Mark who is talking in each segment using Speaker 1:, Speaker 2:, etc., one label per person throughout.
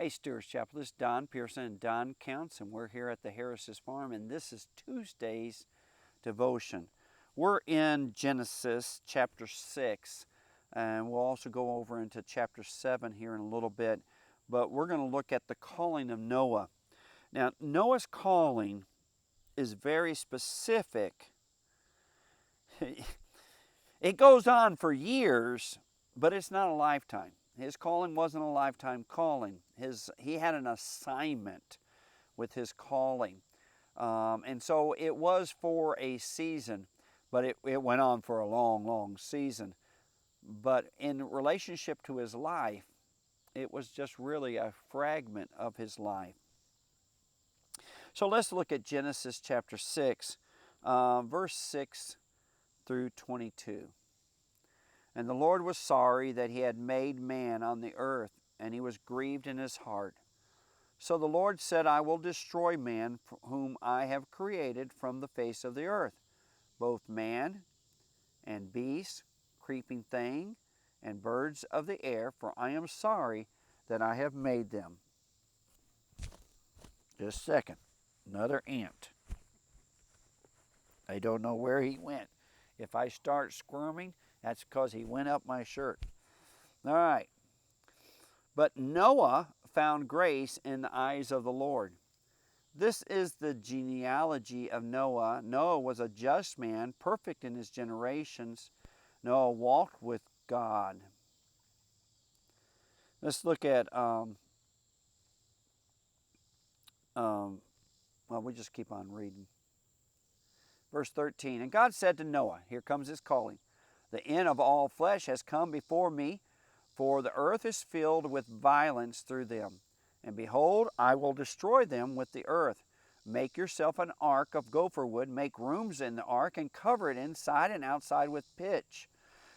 Speaker 1: Hey, Stewart's Chapel. This is Don Pierson and Don Counts, and we're here at the Harris's Farm, and this is Tuesday's devotion. We're in Genesis chapter 6, and we'll also go over into chapter 7 here in a little bit, but we're going to look at the calling of Noah. Now, Noah's calling is very specific. It goes on for years, but it's not a lifetime. His calling wasn't a lifetime calling. He had an assignment with his calling. And so it was for a season, but it went on for a long, long season. But in relationship to his life, it was just really a fragment of his life. So let's look at Genesis chapter 6, verse 6 through 22. And the Lord was sorry that he had made man on the earth, and he was grieved in his heart. So the Lord said, I will destroy man whom I have created from the face of the earth, both man and beast, creeping thing, and birds of the air, for I am sorry that I have made them. Just a second. Another ant. I don't know where he went. If I start squirming, that's because he went up my shirt. All right. But Noah found grace in the eyes of the Lord. This is the genealogy of Noah. Noah was a just man, perfect in his generations. Noah walked with God. Let's look at, well, we just keep on reading. Verse 13, and God said to Noah, here comes his calling, the end of all flesh has come before me, for the earth is filled with violence through them. And behold, I will destroy them with the earth. Make yourself an ark of gopher wood, make rooms in the ark, and cover it inside and outside with pitch.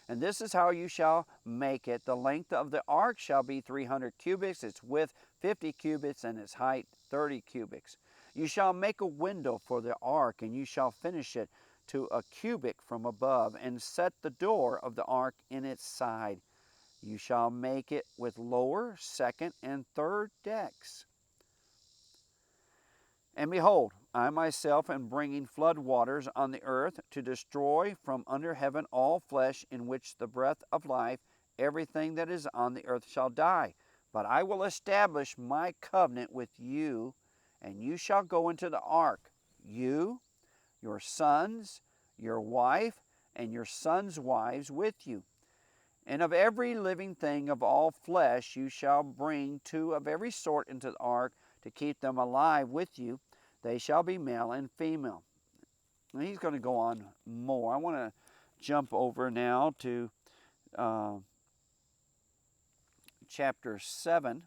Speaker 1: And this is how you shall make it. The length of the ark shall be 300 cubits, its width 50 cubits, and its height 30 cubits. You shall make a window for the ark, and you shall finish it to a cubit from above, and set the door of the ark in its side. You shall make it with lower, second, and third decks. And behold, I myself am bringing flood waters on the earth to destroy from under heaven all flesh, in which the breath of life, everything that is on the earth shall die. But I will establish my covenant with you, and you shall go into the ark, you, your sons, your wife, and your sons' wives with you. And of every living thing of all flesh you shall bring two of every sort into the ark to keep them alive with you. They shall be male and female. And he's going to go on more. I want to jump over now to chapter 7.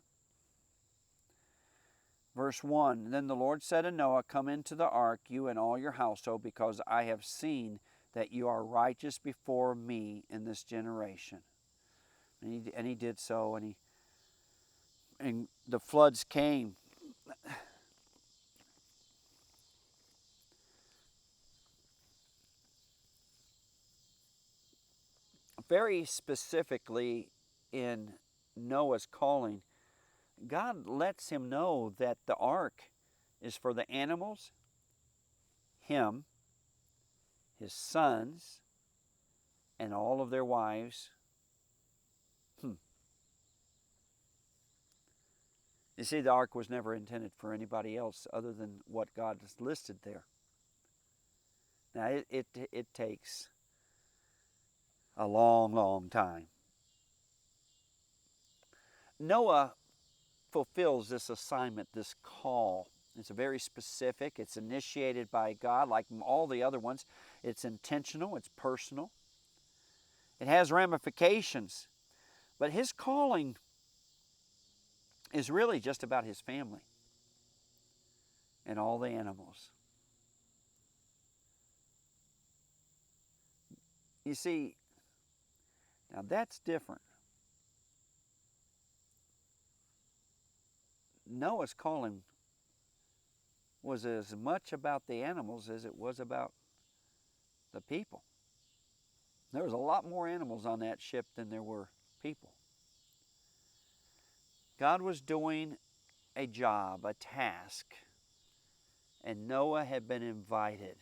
Speaker 1: Verse 1, Then the Lord said to Noah, Come into the ark, you and all your household, because I have seen that you are righteous before me in this generation. And he did so, and the floods came. Very specifically in Noah's calling, God lets him know that the ark is for the animals, him, his sons, and all of their wives. You see, the ark was never intended for anybody else other than what God has listed there. Now, it takes a long, long time. Noah fulfills this assignment, this call. It's very specific. It's initiated by God, like all the other ones. It's intentional. It's personal. It has ramifications. But his calling is really just about his family and all the animals. You see, now that's different. Noah's calling was as much about the animals as it was about the people. There was a lot more animals on that ship than there were people. God was doing a job, a task, and Noah had been invited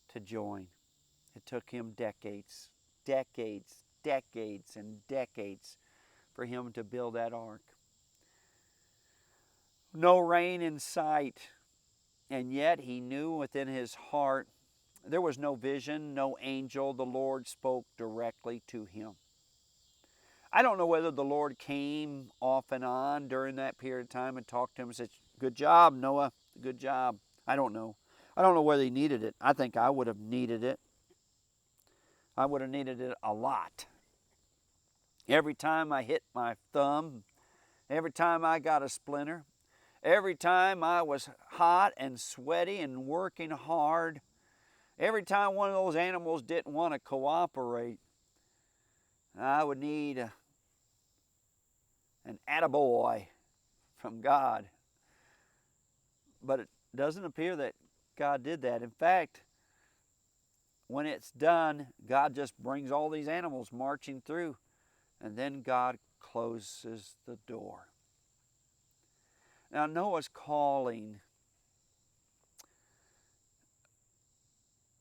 Speaker 1: to join. It took him decades, and decades for him to build that ark. No rain in sight, and yet he knew within his heart there was no vision, no angel. The Lord spoke directly to him. I don't know whether the Lord came off and on during that period of time and talked to him and said, "Good job, Noah, good job." I don't know. I don't know whether he needed it. I think I would have needed it. I would have needed it a lot. Every time I hit my thumb, every time I got a splinter, every time I was hot and sweaty and working hard, every time one of those animals didn't want to cooperate, I would need an attaboy from God. But it doesn't appear that God did that. In fact, when it's done, God just brings all these animals marching through, and then God closes the door. Now, Noah's calling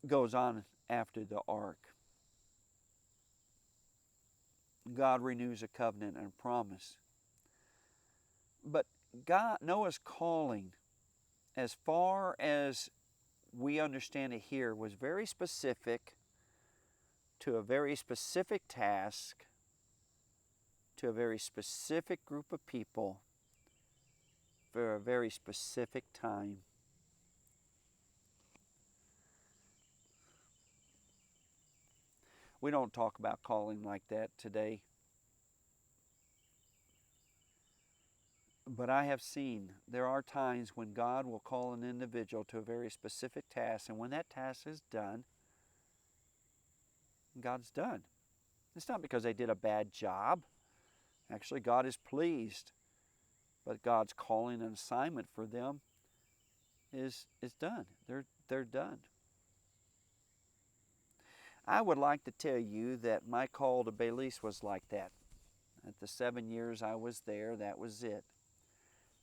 Speaker 1: goes on after the ark. God renews a covenant and a promise. But Noah's calling, as far as we understand it here, was very specific to a very specific task, to a very specific group of people, for a very specific time. We don't talk about calling like that today. But I have seen there are times when God will call an individual to a very specific task, and when that task is done, God's done. It's not because they did a bad job. Actually, God is pleased. But God's calling an assignment for them is done. They're done. I would like to tell you that my call to Belize was like that. At the 7 years I was there, that was it.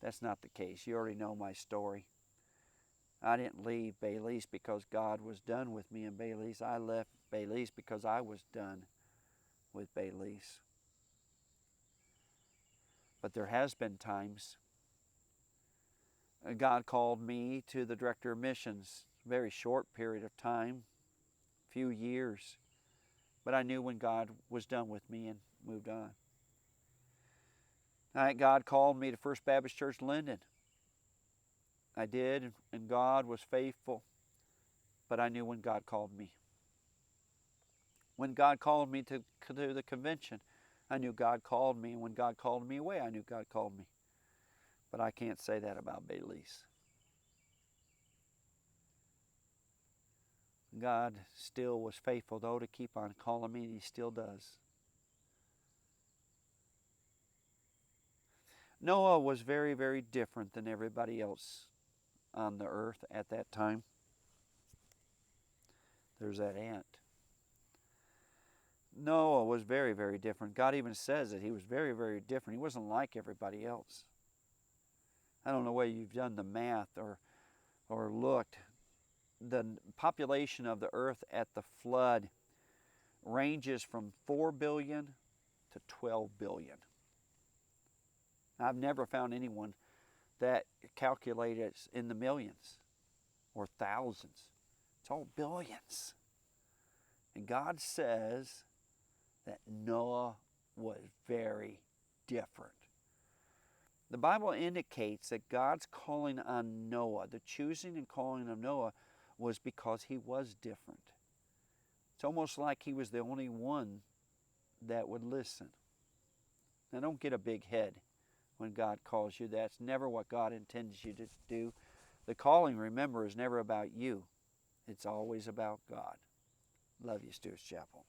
Speaker 1: That's not the case. You already know my story. I didn't leave Belize because God was done with me in Belize. I left Belize because I was done with Belize. But there has been times God called me to the director of missions. Very short period of time, few years. But I knew when God was done with me and moved on. God called me to First Baptist Church Linden. I did, and God was faithful. But I knew when God called me. When God called me to the convention, I knew God called me. And when God called me away, I knew God called me. But I can't say that about Belize. God still was faithful, though, to keep on calling me, and He still does. Noah was very, very different than everybody else on the earth at that time. There's that ant. Noah was very, very different. God even says that he was very, very different. He wasn't like everybody else. I don't know whether you've done the math or looked. The population of the earth at the flood ranges from 4 billion to 12 billion. I've never found anyone that calculates in the millions or thousands. It's all billions. And God says that Noah was very different. The Bible indicates that God's calling on Noah, the choosing and calling of Noah, was because he was different. It's almost like he was the only one that would listen. Now, don't get a big head when God calls you. That's never what God intends you to do. The calling, remember, is never about you. It's always about God. Love you, Stewart's Chapel.